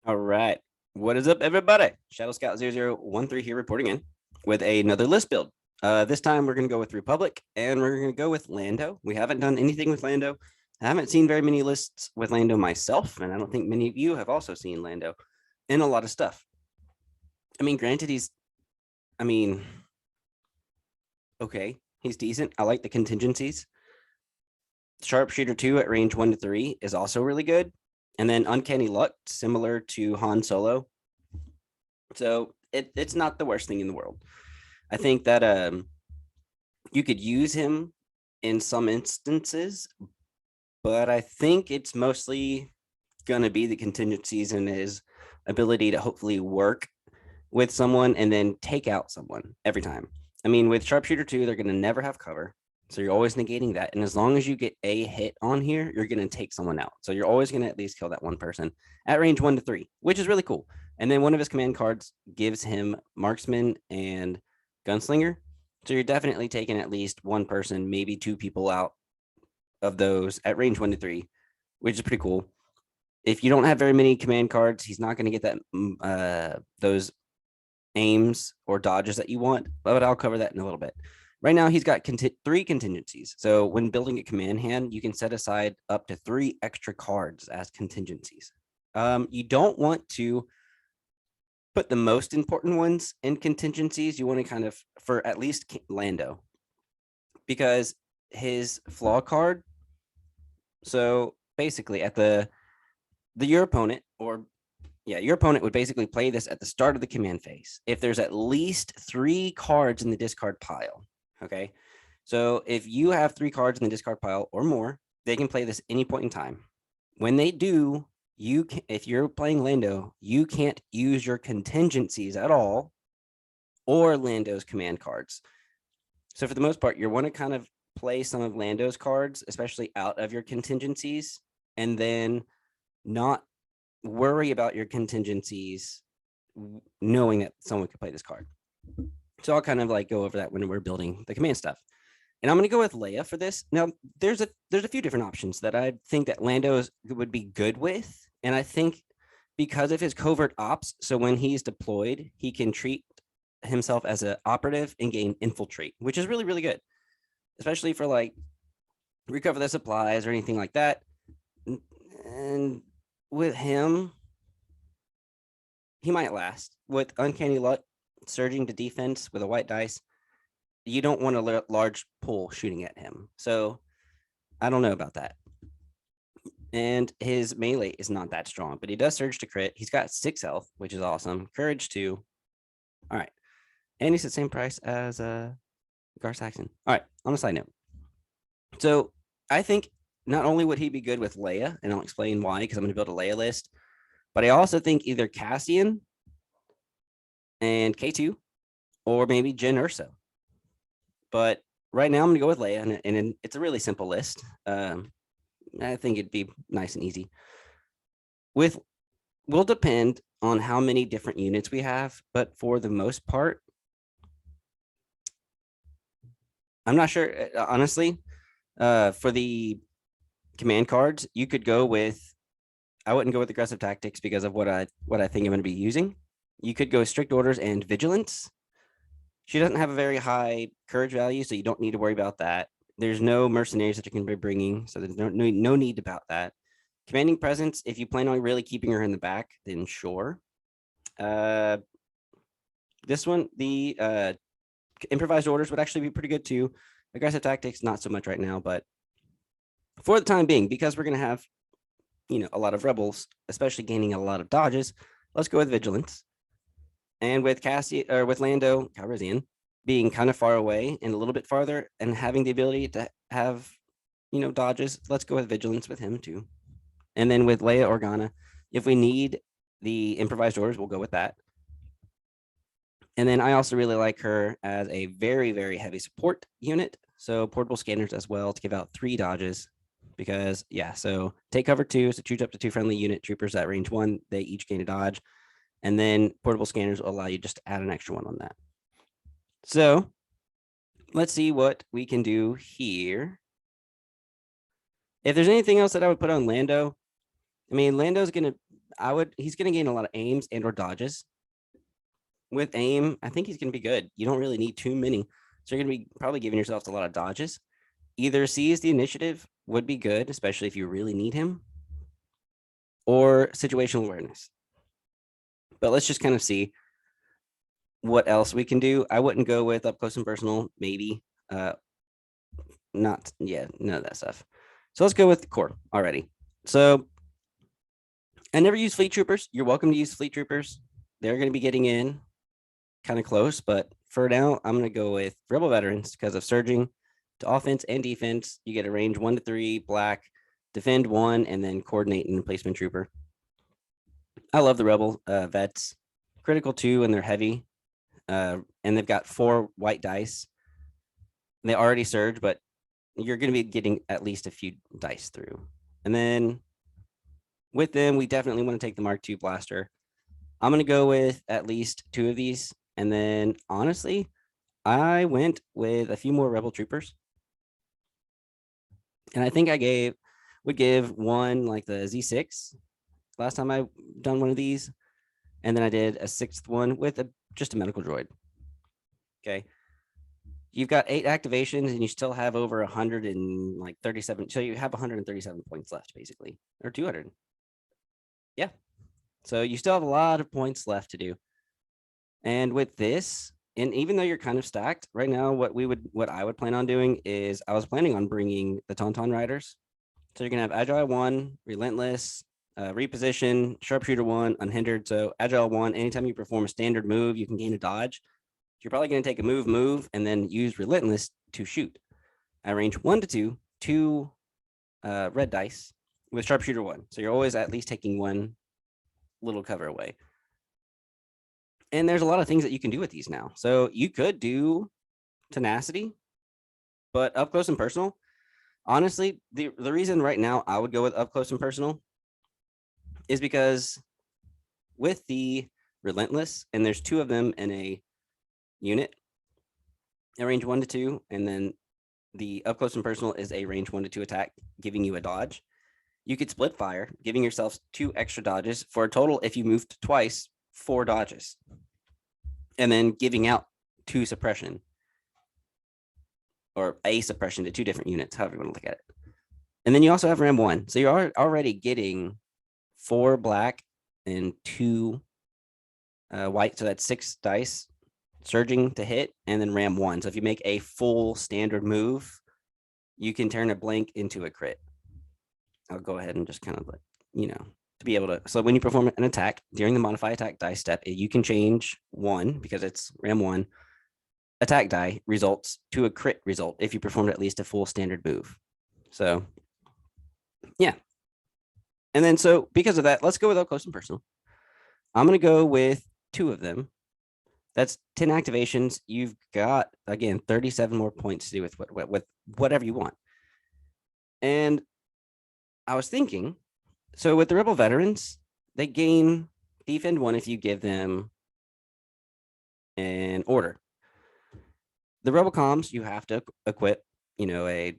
All right. What is up, everybody? Shadow Scout 0013 here reporting in with another list build. This time we're going to go with Republic and we're going to go with Lando. We haven't done anything with Lando. I haven't seen very many lists with Lando myself, and I don't think many of you have also seen Lando in a lot of stuff. I mean, granted, okay, he's decent. I like the contingencies. Sharpshooter 2 at range 1 to 3 is also really good. And then Uncanny Luck, similar to Han Solo. So it's not the worst thing in the world. I think that you could use him in some instances, but I think it's mostly gonna be the contingencies and his ability to hopefully work with someone and then take out someone every time. I mean, with Sharpshooter 2, they're gonna never have cover. So you're always negating that. And as long as you get a hit on here, you're going to take someone out. So you're always going to at least kill that one person at range 1 to 3, which is really cool. And then one of his command cards gives him Marksman and Gunslinger. So you're definitely taking at least one person, maybe two people out of those at range 1 to 3, which is pretty cool. If you don't have very many command cards, he's not going to get that those aims or dodges that you want, but I'll cover that in a little bit. Right now, he's got 3 contingencies. So when building a command hand, you can set aside up to 3 extra cards as contingencies. You don't want to put the most important ones in contingencies. You want to kind of, for at least Lando, because his flaw card. So basically, at your opponent, or your opponent would basically play this at the start of the command phase. If there's at least 3 cards in the discard pile. Okay, so if you have 3 cards in the discard pile or more, they can play this any point in time. When they do, if you're playing Lando, you can't use your contingencies at all or Lando's command cards. So for the most part, you want to kind of play some of Lando's cards, especially out of your contingencies, and then not worry about your contingencies knowing that someone could play this card. So I'll kind of like go over that when we're building the command stuff. And I'm going to go with Leia for this. Now, there's a few different options that I think that Lando would be good with. And I think because of his covert ops, so when he's deployed, he can treat himself as an operative and gain infiltrate, which is really, really good, especially for like recover the supplies or anything like that. And with him, he might last. With Uncanny Luck, surging to defense with a white dice, you don't want a large pull shooting at him. So I don't know about that. And his melee is not that strong, but he does surge to crit. He's got 6 health, which is awesome. Courage 2. All right. And he's the same price as Gar Saxon. All right. On a side note. So I think not only would he be good with Leia, and I'll explain why, because I'm going to build a Leia list, but I also think either Cassian and K2 or maybe Jyn Erso. But right now I'm going to go with Leia, and it's a really simple list. I think it'd be nice and easy. Will depend on how many different units we have, but for the most part, I'm not sure, honestly. For the command cards, you could go with, I wouldn't go with aggressive tactics because of what I think I'm going to be using. You could go strict orders and vigilance. She doesn't have a very high courage value, so you don't need to worry about that. There's no mercenaries that you can be bringing, so there's no need about that. Commanding presence, if you plan on really keeping her in the back, then sure. This one, the improvised orders would actually be pretty good too. Aggressive tactics, not so much right now, but for the time being, because we're going to have, a lot of rebels, especially gaining a lot of dodges, let's go with vigilance. And with with Lando Calrissian being kind of far away and a little bit farther and having the ability to have, dodges, let's go with vigilance with him too. And then with Leia Organa, if we need the improvised orders, we'll go with that. And then I also really like her as a very, very heavy support unit. So portable scanners as well to give out 3 dodges. Because, so take cover 2, so choose up to 2 friendly unit troopers at range 1. They each gain a dodge. And then portable scanners will allow you just to add an extra one on that. So let's see what we can do here. If there's anything else that I would put on Lando, I mean, Lando's going to, he's going to gain a lot of aims and or dodges. With aim, I think he's going to be good. You don't really need too many. So you're going to be probably giving yourself a lot of dodges. Either seize the initiative would be good, especially if you really need him, or situational awareness. But let's just kind of see what else we can do. I wouldn't go with up close and personal, maybe. None of that stuff. So let's go with core already. So I never use fleet troopers. You're welcome to use fleet troopers. They're going to be getting in kind of close, but for now, I'm going to go with rebel veterans because of surging to offense and defense. You get a range 1 to 3, black, defend 1, and then coordinate and replacement trooper. I love the rebel vets. Critical 2, and they're heavy. And they've got 4 white dice. They already surge, but you're going to be getting at least a few dice through. And then with them, we definitely want to take the Mark II blaster. I'm going to go with at least 2 of these. And then honestly, I went with a few more rebel troopers. And I think I would give one like the Z6 last time I done one of these. And then I did a 6th one with just a medical droid. Okay. You've got 8 activations and you still have over 137. So you have 137 points left, basically, or 200. Yeah. So you still have a lot of points left to do. And with this, and even though you're kind of stacked right now, what I would plan on doing is I was planning on bringing the Tauntaun Riders. So you're going to have Agile 1, Relentless, Reposition, Sharpshooter 1, Unhindered. So Agile 1, anytime you perform a standard move, you can gain a dodge. You're probably going to take a move, and then use Relentless to shoot. I range 1 to 2 red dice with Sharpshooter 1. So you're always at least taking 1 little cover away. And there's a lot of things that you can do with these now. So you could do tenacity, but up close and personal. Honestly, the reason right now I would go with up close and personal is because with the relentless, and there's 2 of them in a unit, a range 1 to 2, and then the up close and personal is a range 1 to 2 attack, giving you a dodge. You could split fire, giving yourself 2 extra dodges for a total, if you moved twice, 4 dodges. And then giving out 2 suppression, or a suppression to 2 different units, however you want to look at it. And then you also have Ram 1. So you're already getting 4 black and 2 white. So that's 6 dice surging to hit, and then Ram 1. So if you make a full standard move, you can turn a blank into a crit. I'll go ahead and just kind of to be able to. So when you perform an attack during the modify attack die step, you can change 1 because it's Ram 1. Attack die results to a crit result if you performed at least a full standard move. So, yeah. And then, so because of that, let's go with up close and personal. I'm going to go with 2 of them. That's 10 activations. You've got, again, 37 more points to do with whatever you want. And I was thinking, so with the Rebel Veterans, they gain defend 1 if you give them an order. The Rebel Comms, you have to equip, a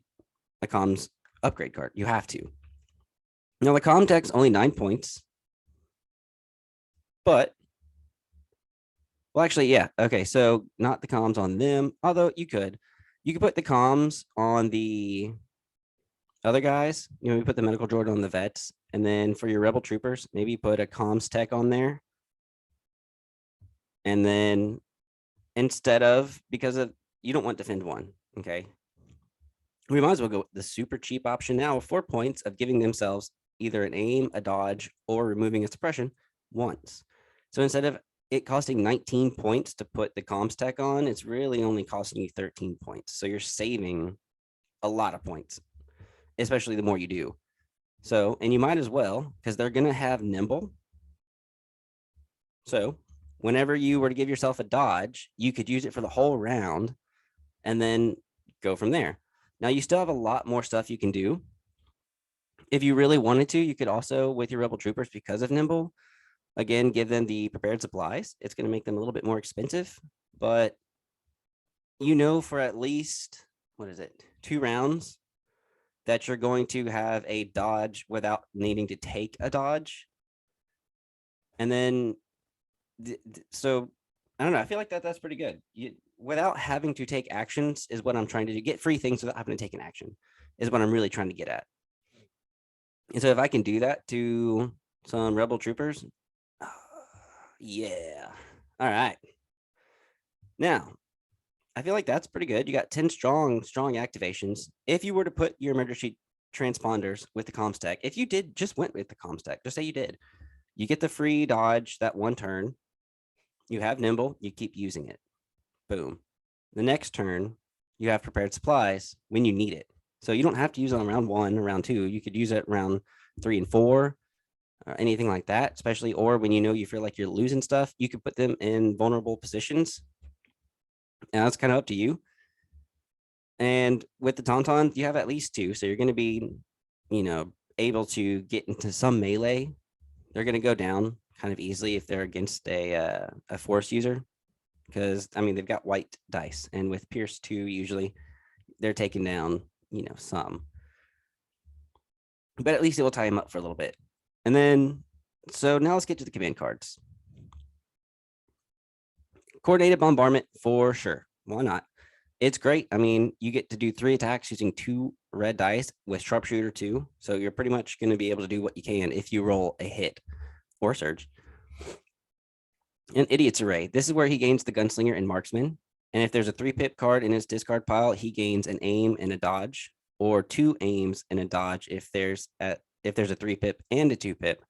comms upgrade card. You have to. Now, the comm tech's only 9 points. But, well, actually, yeah. Okay, so not the comms on them, although you could. You could put the comms on the other guys. You put the medical droid on the vets. And then for your Rebel Troopers, maybe put a comms tech on there. And then instead of, because of, you don't want defend 1, okay? We might as well go with the super cheap option now with 4 points of giving themselves either an aim, a dodge, or removing a suppression once. So instead of it costing 19 points to put the comms tech on, it's really only costing you 13 points. So you're saving a lot of points, especially the more you do. So, and you might as well, because they're going to have nimble. So whenever you were to give yourself a dodge, you could use it for the whole round and then go from there. Now, you still have a lot more stuff you can do. If you really wanted to, you could also, with your Rebel Troopers, because of nimble, again, give them the prepared supplies. It's going to make them a little bit more expensive, but for at least, 2 rounds that you're going to have a dodge without needing to take a dodge. And then, so I don't know. I feel like that's pretty good. Without having to take actions is what I'm trying to do. Get free things without having to take an action is what I'm really trying to get at. And so if I can do that to some rebel troopers, yeah. All right. Now, I feel like that's pretty good. You got 10 strong activations. If you were to put your emergency transponders with the comm stack, if you did just went with the comm stack, just say you did, you get the free dodge that one turn. You have nimble, you keep using it. Boom. The next turn, you have prepared supplies when you need it. So you don't have to use it on round 1 or round 2. You could use it round 3 and 4 or anything like that, especially, or when you feel like you're losing stuff, you could put them in vulnerable positions. And that's kind of up to you. And with the Tauntaun, you have at least 2. So you're going to be, able to get into some melee. They're going to go down kind of easily if they're against a force user. Because, I mean, they've got white dice. And with Pierce 2, usually they're taking down, some. But at least it will tie him up for a little bit. And then, so now let's get to the command cards. Coordinated bombardment for sure. Why not? It's great. I mean, you get to do 3 attacks using 2 red dice with sharpshooter 2. So you're pretty much going to be able to do what you can if you roll a hit or surge. An idiot's array. This is where he gains the gunslinger and marksman. And if there's a 3-pip card in his discard pile, he gains an aim and a dodge, or 2 aims and a dodge if there's a 3-pip and a 2-pip,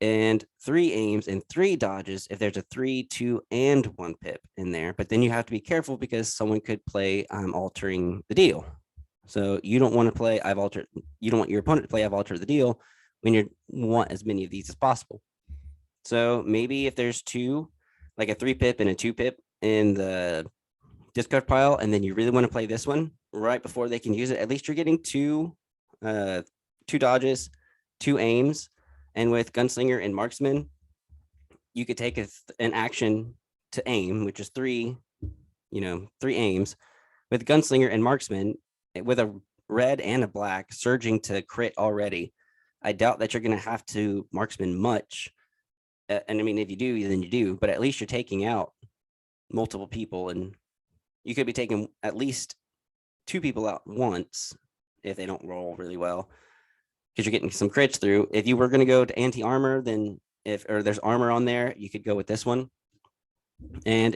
and 3 aims and 3 dodges if there's a 3, 2, and 1 pip in there. But then you have to be careful because someone could play I'm altering the deal. So you don't want to play you don't want your opponent to play I've altered the deal when you want as many of these as possible. So maybe if there's 2, like a 3-pip and a 2-pip in the discard pile, and then you really want to play this one right before they can use it, at least you're getting 2 dodges, 2 aims. And with gunslinger and marksman, you could take an action to aim, which is 3 aims. With gunslinger and marksman, with a red and a black surging to crit already, I doubt that you're going to have to marksman much. And I mean, if you do, then you do, but at least you're taking out multiple people, and you could be taking at least 2 people out once if they don't roll really well, because you're getting some crits through. If you were going to go to anti-armor, then or there's armor on there, you could go with this one. And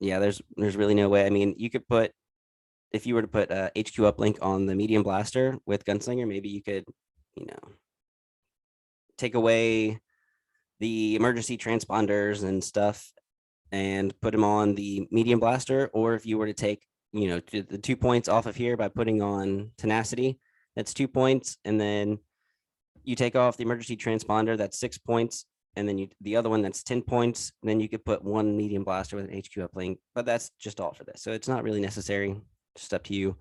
there's really no way. I mean, you could put, if you were to put HQ uplink on the medium blaster with gunslinger, maybe you could, take away the emergency transponders and stuff and put them on the medium blaster. Or if you were to take, the 2 points off of here by putting on tenacity, that's 2 points. And then you take off the emergency transponder, that's 6 points. And then the other one, that's 10 points. And then you could put 1 medium blaster with an HQ uplink, but that's just all for this. So it's not really necessary, just up to you.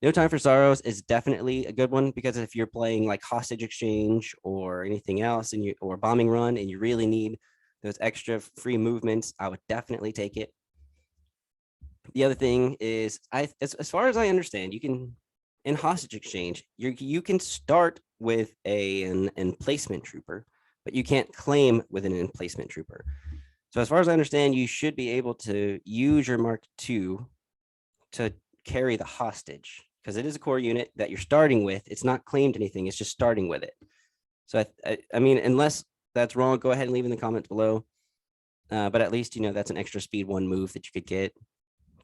No Time for Sorrows is definitely a good one, because if you're playing like hostage exchange or anything else, or bombing run, and you really need those extra free movements, I would definitely take it. The other thing is, as far as I understand, you can, in hostage exchange, you can start with an emplacement trooper, but you can't claim with an emplacement trooper. So as far as I understand, you should be able to use your Mark II to carry the hostage, because it is a core unit that you're starting with. It's not claimed anything, it's just starting with it. So I mean, unless that's wrong, go ahead and leave in the comments below. But at least, that's an extra speed 1 move that you could get.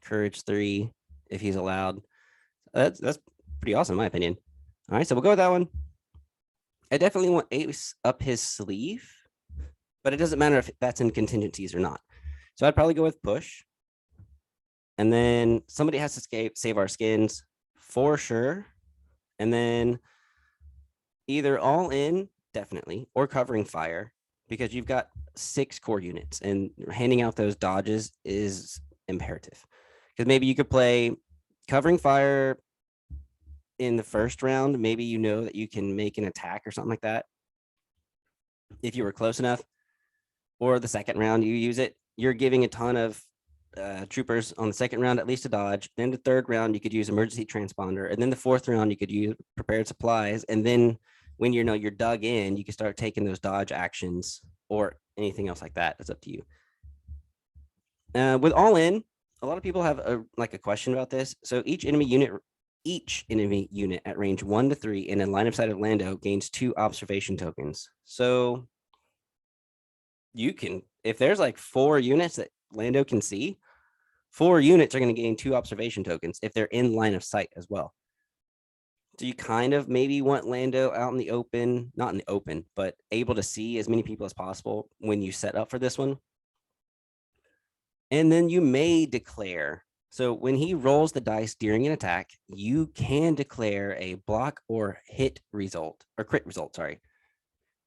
Courage 3 if he's allowed. That's pretty awesome in my opinion. All right, so we'll go with that one. I definitely want Ace up his sleeve, but it doesn't matter if that's in contingencies or not. So I'd probably go with push. And then somebody has to save our skins for sure. And then either all in, definitely, or covering fire, because you've got 6 core units, and handing out those dodges is imperative. Because maybe you could play covering fire in the first round. Maybe that you can make an attack or something like that if you were close enough. Or the second round, you use it. You're giving a ton of troopers on the second round at least a dodge. Then the third round, you could use emergency transponder. And then the fourth round, you could use prepared supplies. And then when you're dug in, you can start taking those dodge actions or anything else like that. It's up to you. With all in, a lot of people have a question about this. So each enemy unit at range 1 to 3 and in line of sight of Lando gains 2 observation tokens. So you can, if there's like 4 units that Lando can see, 4 units are going to gain 2 observation tokens if they're in line of sight as well. So you kind of maybe want Lando out in the open, not in the open, but able to see as many people as possible when you set up for this one. And then you may declare. So when he rolls the dice during an attack, you can declare a block or hit result or crit result, sorry.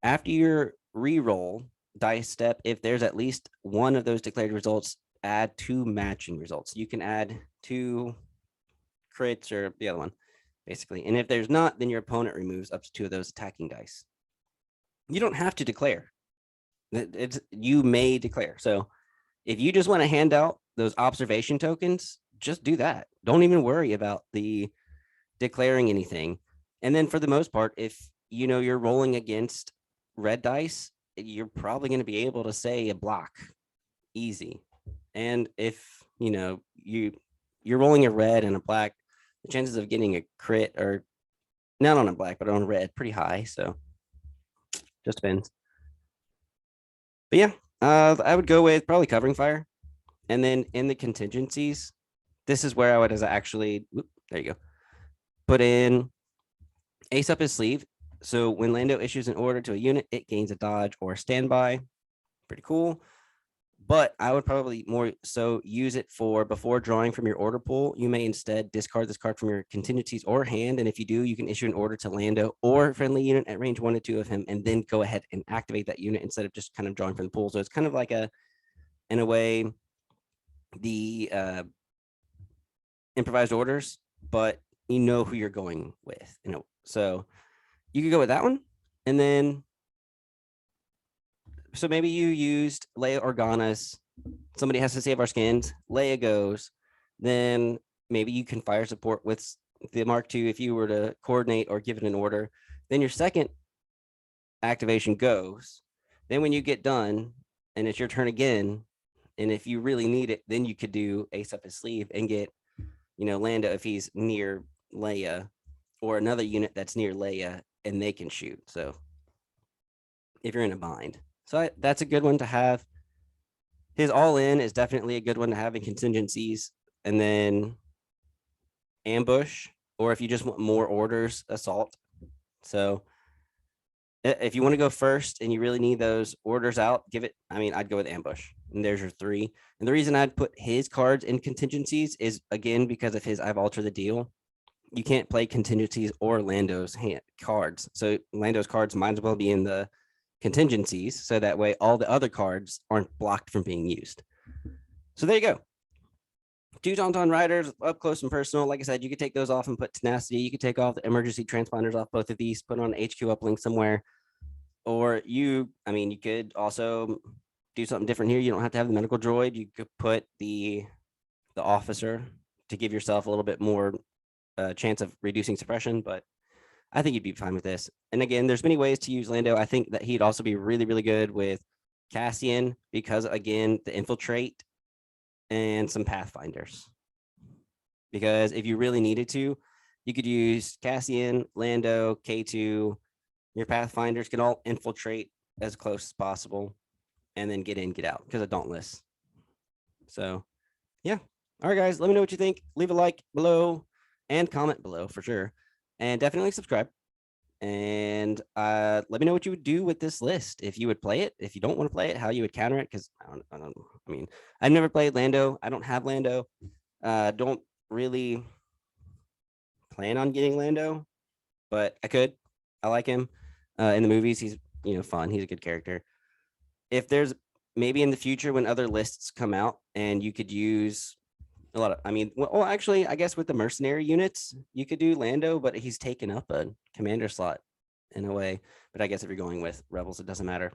After your re-roll dice step, if there's at least one of those declared results, add 2 matching results. You can add 2 crits or the other one, basically. And if there's not, then your opponent removes up to 2 of those attacking dice. You don't have to declare. You may declare. So if you just want to hand out those observation tokens, just do that. Don't even worry about the declaring anything. And then for the most part, if you're rolling against red dice, you're probably going to be able to say a block easy. And if you're rolling a red and a black, the chances of getting a crit are not on a black, but on a red pretty high. So just depends. But yeah, I would go with probably covering fire. And then in the contingencies, this is where I would actually, there you go, put in ace up his sleeve. So when Lando issues an order to a unit, it gains a dodge or standby. Pretty cool. But I would probably more so use it for before drawing from your order pool. You may instead discard this card from your contingencies or hand. And if you do, you can issue an order to Lando or friendly unit at range 1 to 2 of him, and then go ahead and activate that unit instead of just kind of drawing from the pool. So it's kind of like in a way, the improvised orders, but you know who you're going with. So you could go with that one. And then so maybe you used Leia Organa's somebody has to save our skins. Leia goes, then maybe you can fire support with the Mark II if you were to coordinate or give it an order. Then your second activation goes. Then when you get done and it's your turn again, and if you really need it, then you could do ace up his sleeve and get, Lando if he's near Leia, or another unit that's near Leia and they can shoot. So if you're in a bind. So that's a good one to have. His all in is definitely a good one to have in contingencies. And then ambush, or if you just want more orders, assault. So if you want to go first and you really need those orders out, I'd go with ambush. And there's your 3. And the reason I'd put his cards in contingencies is, again, because of his I've altered the deal. You can't play contingencies or Lando's cards. So Lando's cards might as well be in the contingencies, so that way all the other cards aren't blocked from being used. So there you go. 2 Tauntaun Riders up close and personal. Like I said, you could take those off and put tenacity. You could take off the emergency transponders off both of these, put on HQ uplink somewhere. Or you could also do something different here. You don't have to have the medical droid. You could put the officer to give yourself a little bit more chance of reducing suppression, but I think you'd be fine with this. And again, there's many ways to use Lando. I think that he'd also be really, really good with Cassian because, again, the infiltrate and some pathfinders. Because if you really needed to, you could use Cassian, Lando, K2. Your pathfinders can all infiltrate as close as possible and then get in, get out because of Dauntless. So, yeah. All right, guys, let me know what you think. Leave a like below and comment below for sure. And definitely subscribe. And let me know what you would do with this list. If you would play it, if you don't want to play it, how you would counter it. Because I've never played Lando. I don't have Lando. Don't really plan on getting Lando, but I could. I like him. In the movies, he's fun. He's a good character. If there's maybe in the future when other lists come out and you could use a lot of, actually, I guess with the mercenary units, you could do Lando, but he's taken up a commander slot in a way. But I guess if you're going with rebels, it doesn't matter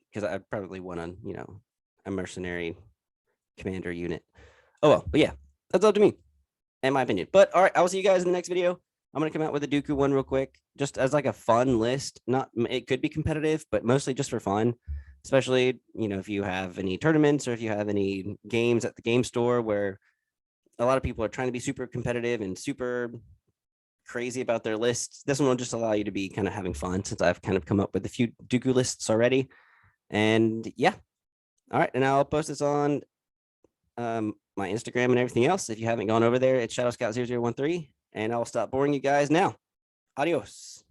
because I'd probably want a mercenary commander unit. Oh, well, but yeah, that's up to me in my opinion. But all right, I will see you guys in the next video. I'm gonna come out with a Dooku one real quick, just as like a fun list. Not it could be competitive, but mostly just for fun. Especially, if you have any tournaments or if you have any games at the game store where a lot of people are trying to be super competitive and super crazy about their lists. This one will just allow you to be kind of having fun since I've kind of come up with a few Dooku lists already. And yeah. All right. And I'll post this on my Instagram and everything else. If you haven't gone over there, it's Shadow Scout 0013. And I'll stop boring you guys now. Adios.